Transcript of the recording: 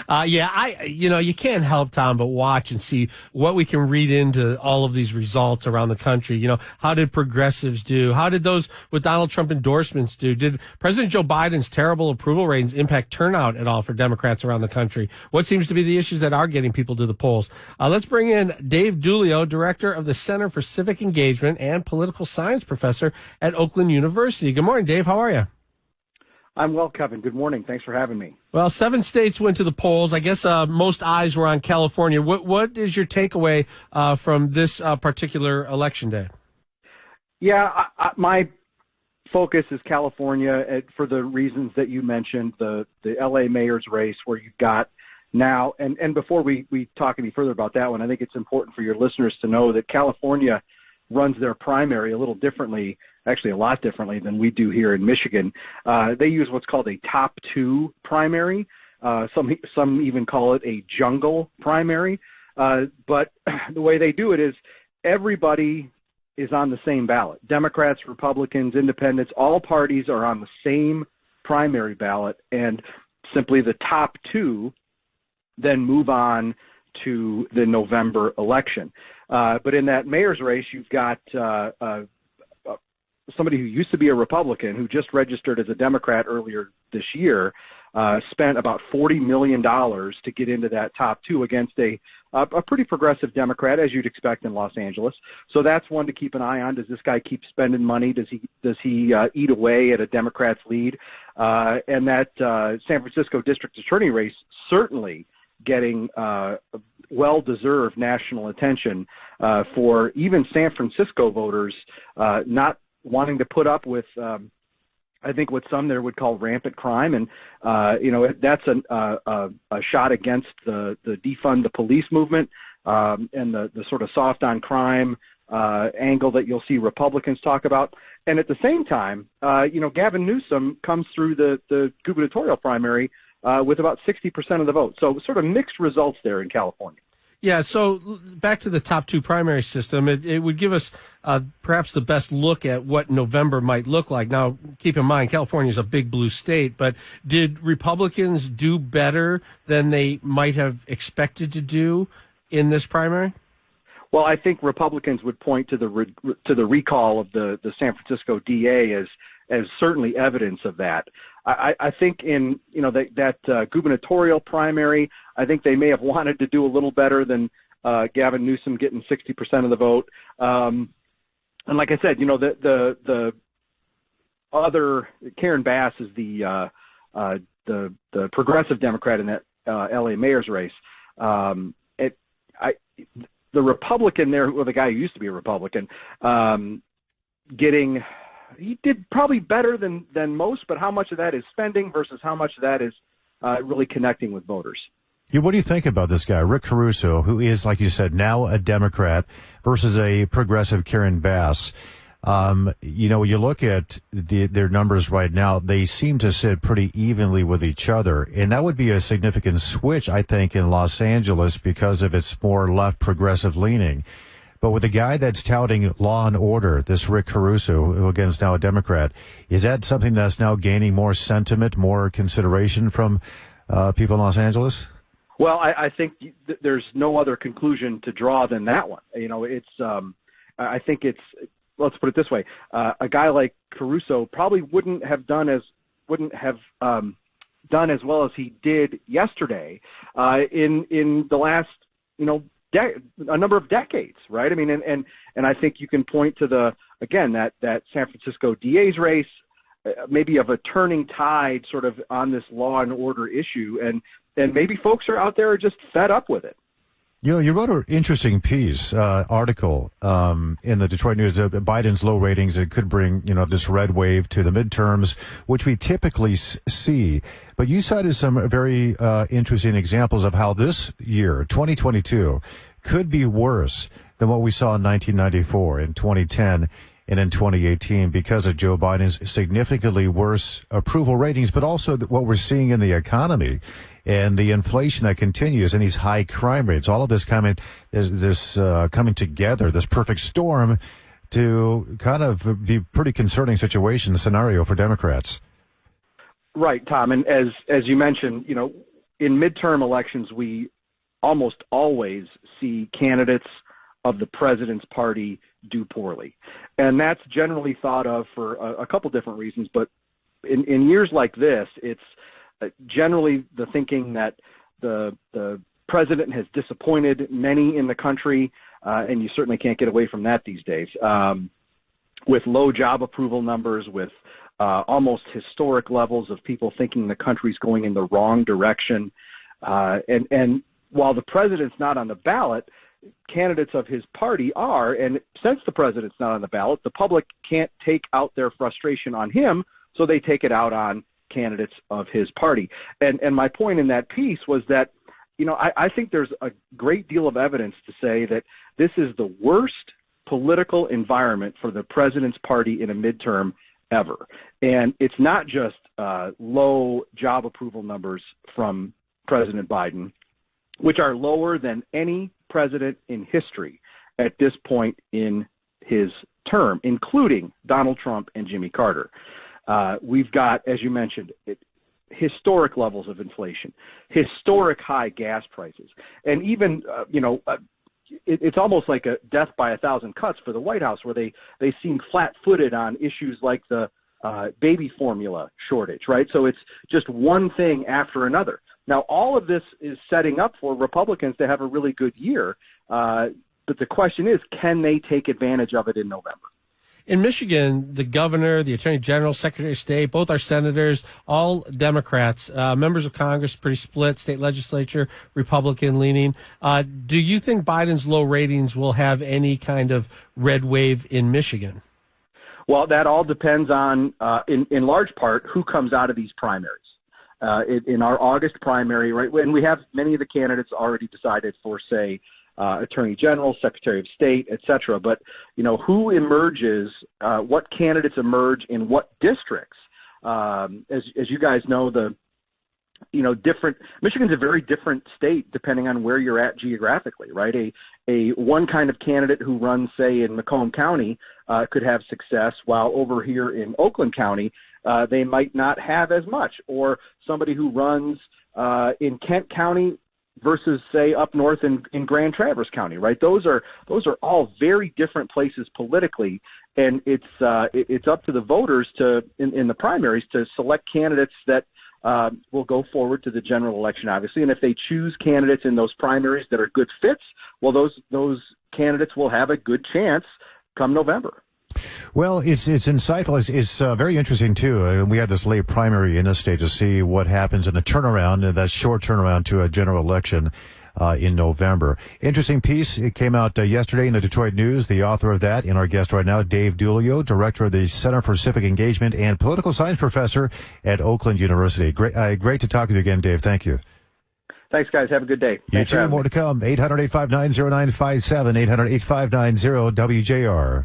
You can't help, Tom, but watch and see what we can read into all of these results around the country. How did progressives do? How did those with Donald Trump endorsements do? Did President Joe Biden's terrible approval ratings impact turnout at all for Democrats around the country? What seems to be the issues that are getting people to the polls? Let's bring in Dave Dulio, director of the Center for Civic Engagement and political science professor at Oakland University. Good morning, Dave. How are you? I'm well, Kevin. Good morning. Thanks for having me. Well, 7 states went to the polls. I guess most eyes were on California. What is your takeaway from this particular election day? Yeah, my focus is California for the reasons that you mentioned, the L.A. mayor's race where you've got now, and before we talk any further about that one, I think it's important for your listeners to know that California runs their primary a little differently, actually a lot differently than we do here in Michigan. They use what's called a top two primary. Some even call it a jungle primary. But the way they do it is everybody is on the same ballot. Democrats, Republicans, Independents, all parties are on the same primary ballot, and simply the top two then move on to the November election. But in that mayor's race, you've got somebody who used to be a Republican who just registered as a Democrat earlier this year, spent about $40 million to get into that top two against a pretty progressive Democrat, as you'd expect in Los Angeles. So that's one to keep an eye on. Does this guy keep spending money? Does he eat away at a Democrat's lead? And that San Francisco district attorney race certainly getting well-deserved national attention for even San Francisco voters not wanting to put up with, I think, what some there would call rampant crime. And, that's a shot against the defund the police movement and the sort of soft on crime angle that you'll see Republicans talk about. And at the same time, Gavin Newsom comes through the gubernatorial primary with about 60% of the vote. So sort of mixed results there in California. Yeah, so back to the top two primary system, it would give us perhaps the best look at what November might look like. Now, keep in mind, California is a big blue state, but did Republicans do better than they might have expected to do in this primary? Well, I think Republicans would point to the recall of the San Francisco DA as certainly evidence of that. I think in that gubernatorial primary, I think they may have wanted to do a little better than Gavin Newsom getting 60% of the vote. And like I said, the other Karen Bass is the progressive Democrat in that L.A. mayor's race. The Republican there, or the guy who used to be a Republican, he did probably better than most, but how much of that is spending versus how much of that is really connecting with voters? Yeah, what do you think about this guy, Rick Caruso, who is, like you said, now a Democrat versus a progressive Karen Bass? You look at their numbers right now, they seem to sit pretty evenly with each other, and that would be a significant switch, I think, in Los Angeles because of its more left progressive leaning. But with a guy that's touting law and order, this Rick Caruso, who again is now a Democrat, is that something that's now gaining more sentiment, more consideration from people in Los Angeles? Well, I think there's no other conclusion to draw than that one. I think it's, let's put it this way, a guy like Caruso probably wouldn't have done as well as he did yesterday in the last, a number of decades, right? I mean, and I think you can point to that San Francisco DA's race, maybe of a turning tide sort of on this law and order issue, and maybe folks are out there just fed up with it. You wrote an interesting article in the Detroit News. Biden's low ratings, it could bring, this red wave to the midterms, which we typically see. But you cited some very interesting examples of how this year, 2022, could be worse than what we saw in 1994, in 2010, and in 2018 because of Joe Biden's significantly worse approval ratings, but also what we're seeing in the economy and the inflation that continues and these high crime rates. All of this coming together, this perfect storm to kind of be pretty concerning scenario for Democrats. Right, Tom. And as you mentioned, in midterm elections, we almost always see candidates of the president's party do poorly. And that's generally thought of for a couple different reasons. But in years like this, it's generally the thinking that the president has disappointed many in the country, and you certainly can't get away from that these days, with low job approval numbers, with almost historic levels of people thinking the country's going in the wrong direction. And while the president's not on the ballot, candidates of his party are, and since the president's not on the ballot, the public can't take out their frustration on him, so they take it out on candidates of his party. And my point in that piece was that, I think there's a great deal of evidence to say that this is the worst political environment for the president's party in a midterm ever. And it's not just low job approval numbers from President Biden, which are lower than any president in history at this point in his term, including Donald Trump and Jimmy Carter. We've got, as you mentioned, historic levels of inflation, historic high gas prices, and even, it's almost like a death by a thousand cuts for the White House, where they seem flat-footed on issues like the baby formula shortage, right? So it's just one thing after another. Now, all of this is setting up for Republicans to have a really good year, but the question is, can they take advantage of it in November? In Michigan, the governor, the attorney general, secretary of state, both our senators, all Democrats, members of Congress, pretty split, state legislature, Republican leaning. Do you think Biden's low ratings will have any kind of red wave in Michigan? Well, that all depends on, in large part, who comes out of these primaries. In our August primary, right, when we have many of the candidates already decided for, say, Attorney General, Secretary of State, et cetera. But, who emerges, what candidates emerge in what districts? As you guys know, Michigan's a very different state depending on where you're at geographically, right? A one kind of candidate who runs, say, in Macomb County could have success, while over here in Oakland County, they might not have as much. Or somebody who runs in Kent County versus, say, up north in Grand Traverse County, right? Those are all very different places politically, and it's up to the voters in the primaries to select candidates that will go forward to the general election, obviously. And if they choose candidates in those primaries that are good fits, well, those candidates will have a good chance come November. Well, it's insightful. It's very interesting, too. We had this late primary in the state to see what happens in the turnaround, that short turnaround to a general election in November. Interesting piece. It came out yesterday in the Detroit News. The author of that, and our guest right now, Dave Dulio, director of the Center for Civic Engagement and political science professor at Oakland University. Great to talk with you again, Dave. Thank you. Thanks, guys. Have a good day. You too. More to come. 800-859-0957, 800-859-0WJR.